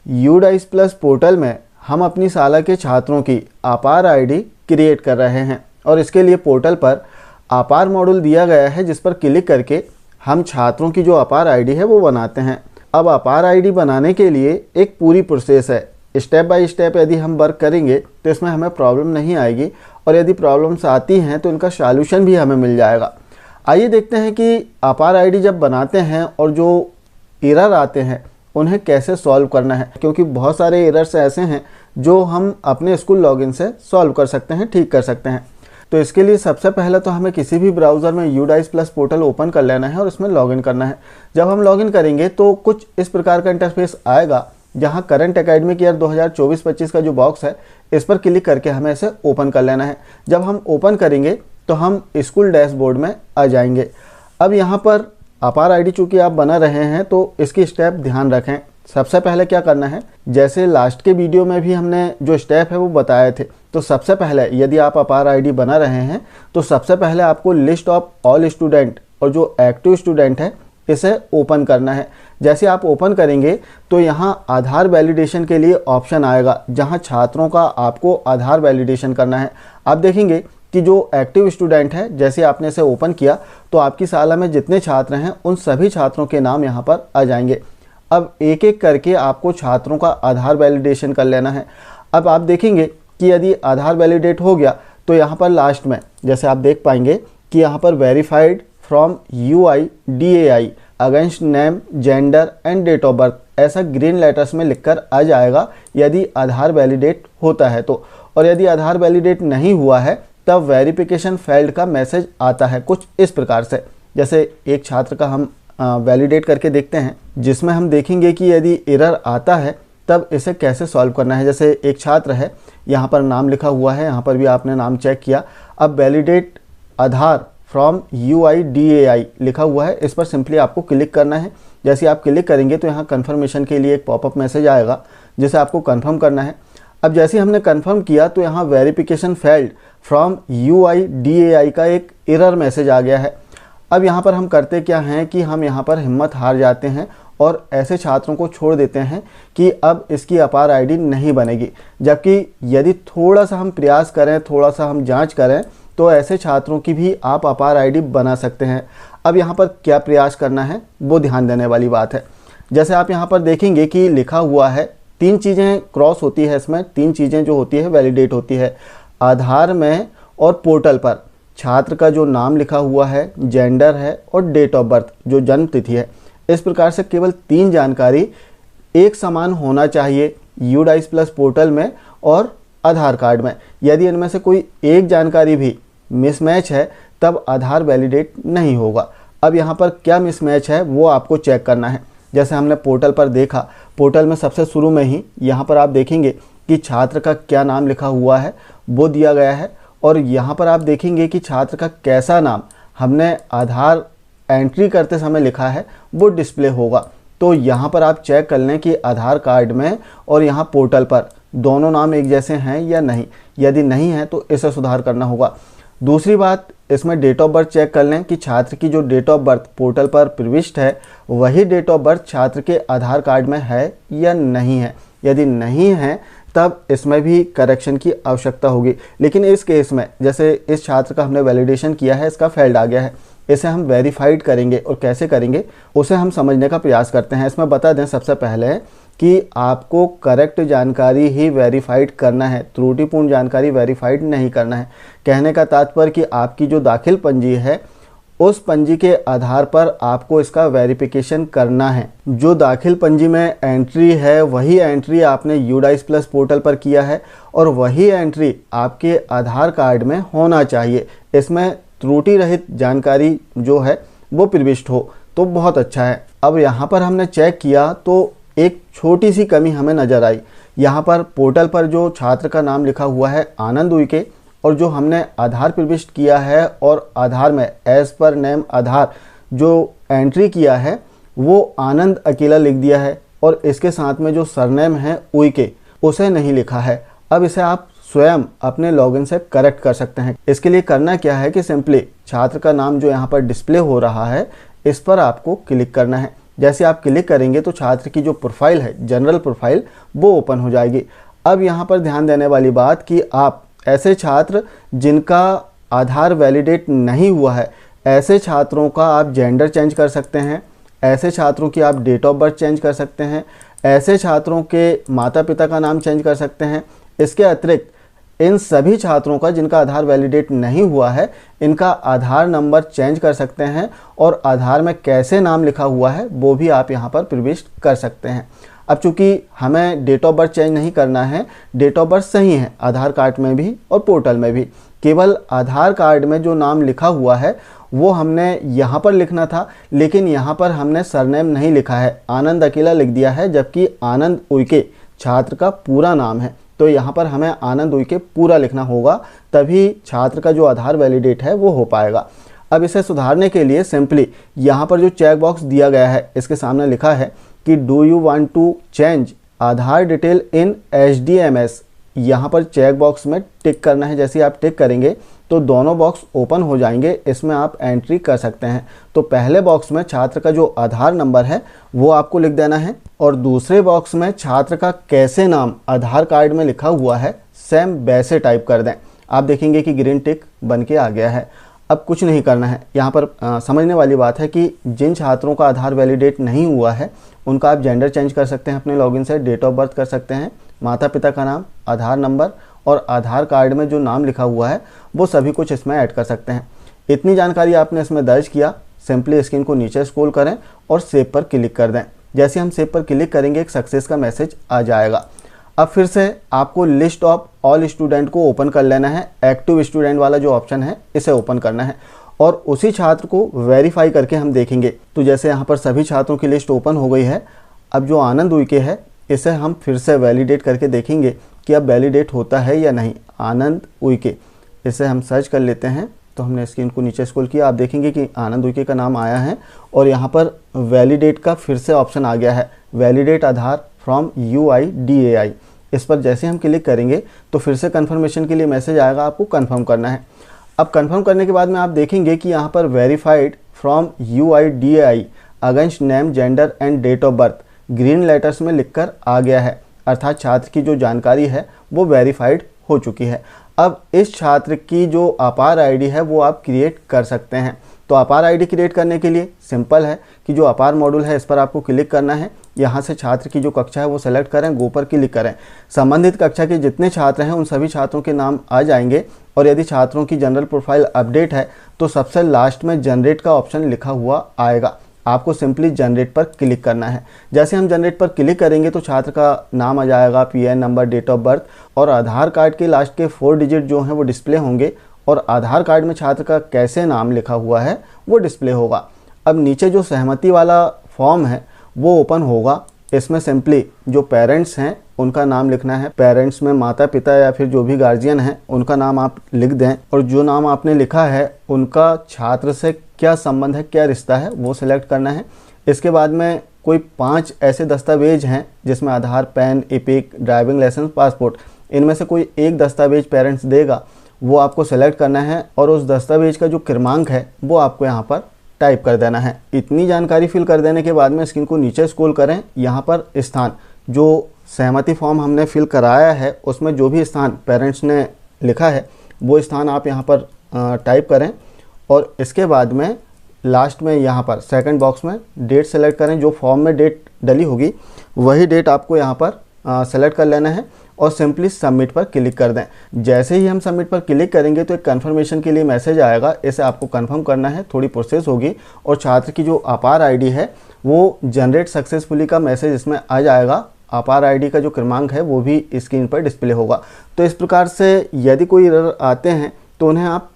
UDISE plus portal में हम अपनी शाला के छात्रों की अपार आईडी क्रिएट कर रहे हैं और इसके लिए पोर्टल पर अपार मॉड्यूल दिया गया है, जिस पर क्लिक करके हम छात्रों की जो अपार आईडी है वो बनाते हैं। अब अपार आईडी बनाने के लिए एक पूरी प्रोसेस है। स्टेप बाय स्टेप यदि हम वर्क करेंगे तो इसमें हमें प्रॉब्लम नहीं आएगी, और यदि प्रॉब्लम्स आती हैं तो इनका सॉल्यूशन भी हमें मिल जाएगा। आइए देखते हैं कि अपार आईडी जब बनाते हैं और जो एरर आते हैं उन्हें कैसे सॉल्व करना है, क्योंकि बहुत सारे एरर्स ऐसे हैं जो हम अपने स्कूल लॉगिन से सॉल्व कर सकते हैं, ठीक कर सकते हैं। तो इसके लिए सबसे पहले तो हमें किसी भी ब्राउज़र में यूडाइस प्लस पोर्टल ओपन कर लेना है और इसमें लॉगिन करना है। जब हम लॉगिन करेंगे तो कुछ इस प्रकार का इंटरफेस आएगा, जहां करंट एकेडमिक ईयर 2024-25 का जो बॉक्स है इस पर क्लिक करके हमें इसे ओपन कर लेना है। जब हम ओपन करेंगे तो हम स्कूल डैशबोर्ड में आ जाएंगे। अब यहाँ पर अपार आईडी चूँकि आप बना रहे हैं तो इसकी स्टेप ध्यान रखें। सबसे पहले क्या करना है, जैसे लास्ट के वीडियो में भी हमने जो स्टेप है वो बताए थे, तो सबसे पहले यदि आप अपार आईडी बना रहे हैं तो सबसे पहले आपको लिस्ट ऑफ ऑल स्टूडेंट और जो एक्टिव स्टूडेंट है इसे ओपन करना है। जैसे आप ओपन करेंगे तो यहाँ आधार वैलिडेशन के लिए ऑप्शन आएगा, जहाँ छात्रों का आपको आधार वैलिडेशन करना है। आप देखेंगे कि जो एक्टिव स्टूडेंट है, जैसे आपने इसे ओपन किया तो आपकी शाला में जितने छात्र हैं उन सभी छात्रों के नाम यहाँ पर आ जाएंगे। अब एक एक करके आपको छात्रों का आधार वैलिडेशन कर लेना है। अब आप देखेंगे कि यदि आधार वैलिडेट हो गया तो यहाँ पर लास्ट में जैसे आप देख पाएंगे कि यहाँ पर verified from UIDAI against name, gender and date of birth ऐसा ग्रीन लेटर्स में लिखकर आ जाएगा यदि आधार वैलिडेट होता है तो। और यदि आधार वैलिडेट नहीं हुआ है तब वेरिफिकेशन फेल्ड का मैसेज आता है कुछ इस प्रकार से। जैसे एक छात्र का हम वैलिडेट करके देखते हैं, जिसमें हम देखेंगे कि यदि एरर आता है तब इसे कैसे सॉल्व करना है। जैसे एक छात्र है, यहाँ पर नाम लिखा हुआ है, यहाँ पर भी आपने नाम चेक किया। अब वैलिडेट आधार फ्रॉम UIDAI लिखा हुआ है, इस पर सिंपली आपको क्लिक करना है। जैसे आप क्लिक करेंगे तो यहाँ कन्फर्मेशन के लिए एक पॉपअप मैसेज आएगा जिसे आपको कन्फर्म करना है। अब जैसे हमने कन्फर्म किया तो यहाँ वेरिफिकेशन फेल्ड फ्रॉम UIDAI का एक एरर मैसेज आ गया है। अब यहाँ पर हम करते क्या हैं कि हम यहाँ पर हिम्मत हार जाते हैं और ऐसे छात्रों को छोड़ देते हैं कि अब इसकी अपार आईडी नहीं बनेगी। जबकि यदि थोड़ा सा हम प्रयास करें, थोड़ा सा हम जांच करें तो ऐसे छात्रों की भी आप अपार आईडी बना सकते हैं। अब यहाँ पर क्या प्रयास करना है वो ध्यान देने वाली बात है। जैसे आप यहाँ पर देखेंगे कि लिखा हुआ है, 3 चीज़ें क्रॉस होती है इसमें, 3 चीज़ें जो होती है वैलिडेट होती है। आधार में और पोर्टल पर छात्र का जो नाम लिखा हुआ है, जेंडर है और डेट ऑफ बर्थ जो जन्म तिथि है। इस प्रकार से केवल 3 जानकारी एक समान होना चाहिए यूडाइस प्लस पोर्टल में और आधार कार्ड में। यदि इनमें से कोई एक जानकारी भी मिसमैच है तब आधार वैलिडेट नहीं होगा। अब यहाँ पर क्या मिसमैच है वो आपको चेक करना है। जैसे हमने पोर्टल पर देखा, पोर्टल में सबसे शुरू में ही यहाँ पर आप देखेंगे कि छात्र का क्या नाम लिखा हुआ है वो दिया गया है, और यहाँ पर आप देखेंगे कि छात्र का कैसा नाम हमने आधार एंट्री करते समय लिखा है वो डिस्प्ले होगा। तो यहाँ पर आप चेक कर लें कि आधार कार्ड में और यहाँ पोर्टल पर दोनों नाम एक जैसे हैं या नहीं। यदि नहीं है तो इसे सुधार करना होगा। दूसरी बात, इसमें डेट ऑफ बर्थ चेक कर लें कि छात्र की जो डेट ऑफ बर्थ पोर्टल पर प्रविष्ट है वही डेट ऑफ बर्थ छात्र के आधार कार्ड में है या नहीं है। यदि नहीं है तब इसमें भी करेक्शन की आवश्यकता होगी। लेकिन इस केस में जैसे इस छात्र का हमने वैलिडेशन किया है, इसका फेल्ड आ गया है, इसे हम वेरीफाइड करेंगे और कैसे करेंगे उसे हम समझने का प्रयास करते हैं। इसमें बता दें सबसे पहले कि आपको करेक्ट जानकारी ही वेरीफाइड करना है, त्रुटिपूर्ण जानकारी वेरीफाइड नहीं करना है। कहने का तात्पर्य कि आपकी जो दाखिल पंजी है उस पंजी के आधार पर आपको इसका वेरिफिकेशन करना है। जो दाखिल पंजी में एंट्री है वही एंट्री आपने यूडाइस प्लस पोर्टल पर किया है और वही एंट्री आपके आधार कार्ड में होना चाहिए। इसमें त्रुटि रहित जानकारी जो है वो प्रविष्ट हो तो बहुत अच्छा है। अब यहाँ पर हमने चेक किया तो एक छोटी सी कमी हमें नज़र आई। यहाँ पर पोर्टल पर जो छात्र का नाम लिखा हुआ है आनंद उइके, और जो हमने आधार प्रविष्ट किया है और आधार में एज पर नेम आधार जो एंट्री किया है वो आनंद अकेला लिख दिया है, और इसके साथ में जो सरनेम है उइके उसे नहीं लिखा है। अब इसे आप स्वयं अपने लॉगिन से करेक्ट कर सकते हैं। इसके लिए करना क्या है कि सिंपली छात्र का नाम जो यहाँ पर डिस्प्ले हो रहा है इस पर आपको क्लिक करना है। जैसे आप क्लिक करेंगे तो छात्र की जो प्रोफाइल है, जनरल प्रोफाइल, वो ओपन हो जाएगी। अब यहाँ पर ध्यान देने वाली बात कि आप ऐसे छात्र जिनका आधार वैलिडेट नहीं हुआ है, ऐसे छात्रों का आप जेंडर चेंज कर सकते हैं, ऐसे छात्रों की आप डेट ऑफ बर्थ चेंज कर सकते हैं, ऐसे छात्रों के माता पिता का नाम चेंज कर सकते हैं। इसके अतिरिक्त इन सभी छात्रों का जिनका आधार वैलिडेट नहीं हुआ है, इनका आधार नंबर चेंज कर सकते हैं और आधार में कैसे नाम लिखा हुआ है वो भी आप यहाँ पर प्रविष्ट कर सकते हैं। अब चूँकि हमें डेट ऑफ बर्थ चेंज नहीं करना है, डेट ऑफ बर्थ सही है आधार कार्ड में भी और पोर्टल में भी, केवल आधार कार्ड में जो नाम लिखा हुआ है वो हमने यहाँ पर लिखना था, लेकिन यहाँ पर हमने सरनेम नहीं लिखा है, आनंद अकेला लिख दिया है, जबकि आनंद उइके छात्र का पूरा नाम है। तो यहाँ पर हमें आनंद उइके पूरा लिखना होगा, तभी छात्र का जो आधार वैलिडेट है वो हो पाएगा। अब इसे सुधारने के लिए सिंपली यहाँ पर जो चेक बॉक्स दिया गया है इसके सामने लिखा है कि do you want to change Aadhaar detail in HDMS, यहाँ पर चेक बॉक्स में टिक करना है। जैसे आप टिक करेंगे तो दोनों बॉक्स ओपन हो जाएंगे, इसमें आप एंट्री कर सकते हैं। तो पहले बॉक्स में छात्र का जो आधार नंबर है वो आपको लिख देना है और दूसरे बॉक्स में छात्र का कैसे नाम आधार कार्ड में लिखा हुआ है सेम वैसे टाइप कर दें। आप देखेंगे कि ग्रीन टिक बन के आ गया है। अब कुछ नहीं करना है, यहाँ पर समझने वाली बात है कि जिन छात्रों का आधार वैलिडेट नहीं हुआ है उनका आप जेंडर चेंज कर सकते हैं अपने लॉगिन से, डेट ऑफ बर्थ कर सकते हैं, माता पिता का नाम, आधार नंबर और आधार कार्ड में जो नाम लिखा हुआ है वो सभी कुछ इसमें ऐड कर सकते हैं। इतनी जानकारी आपने इसमें दर्ज किया, सिंपली स्क्रीन को नीचे स्क्रॉल करें और सेव पर क्लिक कर दें। जैसे हम सेव पर क्लिक करेंगे एक सक्सेस का मैसेज आ जाएगा। अब फिर से आपको लिस्ट ऑफ ऑल स्टूडेंट को ओपन कर लेना है, एक्टिव स्टूडेंट वाला जो ऑप्शन है इसे ओपन करना है और उसी छात्र को वेरीफाई करके हम देखेंगे। तो जैसे यहाँ पर सभी छात्रों की लिस्ट ओपन हो गई है। अब जो आनंद उइके है इसे हम फिर से वैलिडेट करके देखेंगे कि अब वैलिडेट होता है या नहीं। आनंद उइके, इसे हम सर्च कर लेते हैं। तो हमने स्क्रीन को नीचे स्क्रॉल किया, आप देखेंगे कि आनंद उइके का नाम आया है और यहाँ पर वैलिडेट का फिर से ऑप्शन आ गया है, वैलिडेट आधार फ्रॉम UIDAI। इस पर जैसे हम क्लिक करेंगे तो फिर से कन्फर्मेशन के लिए मैसेज आएगा, आपको कन्फर्म करना है। अब कन्फर्म करने के बाद में आप देखेंगे कि यहाँ पर verified from UIDAI against name, gender and date of birth green letters में लिखकर आ गया है, अर्थात छात्र की जो जानकारी है वो वेरीफाइड हो चुकी है। अब इस छात्र की जो अपार आईडी है वो आप क्रिएट कर सकते हैं। तो अपार आईडी क्रिएट करने के लिए सिंपल है कि जो अपार मॉड्यूल है इस पर आपको क्लिक करना है। यहाँ से छात्र की जो कक्षा है वो सेलेक्ट करें, गो पर क्लिक करें। संबंधित कक्षा के जितने छात्र हैं उन सभी छात्रों के नाम आ जाएंगे और यदि छात्रों की जनरल प्रोफाइल अपडेट है तो सबसे लास्ट में जनरेट का ऑप्शन लिखा हुआ आएगा। आपको सिंपली जनरेट पर क्लिक करना है। जैसे हम जनरेट पर क्लिक करेंगे तो छात्र का नाम आ जाएगा, PN number, date of birth और आधार कार्ड के लास्ट के 4 डिजिट जो हैं वो डिस्प्ले होंगे और आधार कार्ड में छात्र का कैसे नाम लिखा हुआ है वो डिस्प्ले होगा। अब नीचे जो सहमति वाला फॉर्म है वो ओपन होगा। इसमें सिंपली जो पेरेंट्स हैं उनका नाम लिखना है। पेरेंट्स में माता पिता या फिर जो भी गार्जियन हैं उनका नाम आप लिख दें और जो नाम आपने लिखा है उनका छात्र से क्या संबंध है, क्या रिश्ता है वो सिलेक्ट करना है। इसके बाद में कोई 5 ऐसे दस्तावेज हैं जिसमें Aadhaar, PAN, EPIC, driving licence, passport, इनमें से कोई एक दस्तावेज पेरेंट्स देगा वो आपको सेलेक्ट करना है और उस दस्तावेज का जो क्रमांक है वो आपको यहाँ पर टाइप कर देना है। इतनी जानकारी फिल कर देने के बाद में स्क्रीन को नीचे स्क्रॉल करें। यहाँ पर स्थान जो सहमति फॉर्म हमने फिल कराया है उसमें जो भी स्थान पेरेंट्स ने लिखा है वो स्थान आप यहाँ पर टाइप करें और इसके बाद में लास्ट में यहाँ पर सेकंड बॉक्स में डेट सेलेक्ट करें। जो फॉर्म में डेट डली होगी वही डेट आपको यहाँ पर सेलेक्ट कर लेना है और सिंपली सबमिट पर क्लिक कर दें। जैसे ही हम सबमिट पर क्लिक करेंगे तो एक कन्फर्मेशन के लिए मैसेज आएगा, इसे आपको कंफर्म करना है, थोड़ी प्रोसेस होगी और छात्र की जो अपार आईडी है वो जनरेट सक्सेसफुली का मैसेज इसमें आ जाएगा। अपार आईडी का जो क्रमांक है वो भी स्क्रीन पर डिस्प्ले होगा। तो इस प्रकार से यदि कोई एरर आते हैं तो उन्हें आप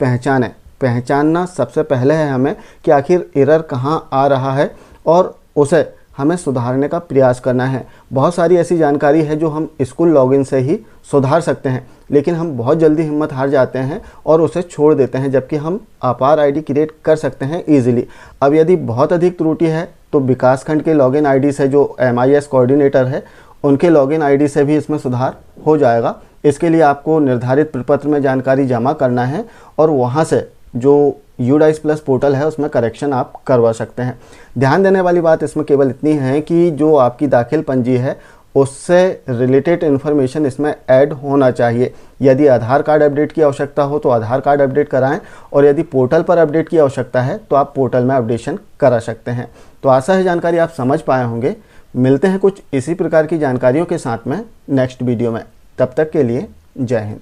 पहचानना सबसे पहले है हमें कि आखिर एरर कहाँ आ रहा है और उसे हमें सुधारने का प्रयास करना है। बहुत सारी ऐसी जानकारी है जो हम स्कूल लॉगिन से ही सुधार सकते हैं, लेकिन हम बहुत जल्दी हिम्मत हार जाते हैं और उसे छोड़ देते हैं, जबकि हम अपार आईडी क्रिएट कर सकते हैं ईजिली। अब यदि बहुत अधिक त्रुटि है तो विकासखंड के लॉगिन आईडी से जो MIS कोऑर्डिनेटर है उनके लॉगिन आईडी से भी इसमें सुधार हो जाएगा। इसके लिए आपको निर्धारित प्रपत्र में जानकारी जमा करना है और वहाँ से जो UDICE प्लस पोर्टल है उसमें करेक्शन आप करवा सकते हैं। ध्यान देने वाली बात इसमें केवल इतनी है कि जो आपकी दाखिल पंजी है उससे रिलेटेड इन्फॉर्मेशन इसमें ऐड होना चाहिए। यदि आधार कार्ड अपडेट की आवश्यकता हो तो आधार कार्ड अपडेट कराएं, और यदि पोर्टल पर अपडेट की आवश्यकता है तो आप पोर्टल में अपडेशन करा सकते हैं। तो आशा है जानकारी आप समझ पाए होंगे। मिलते हैं कुछ इसी प्रकार की जानकारियों के साथ में नेक्स्ट वीडियो में। तब तक के लिए जय हिंद।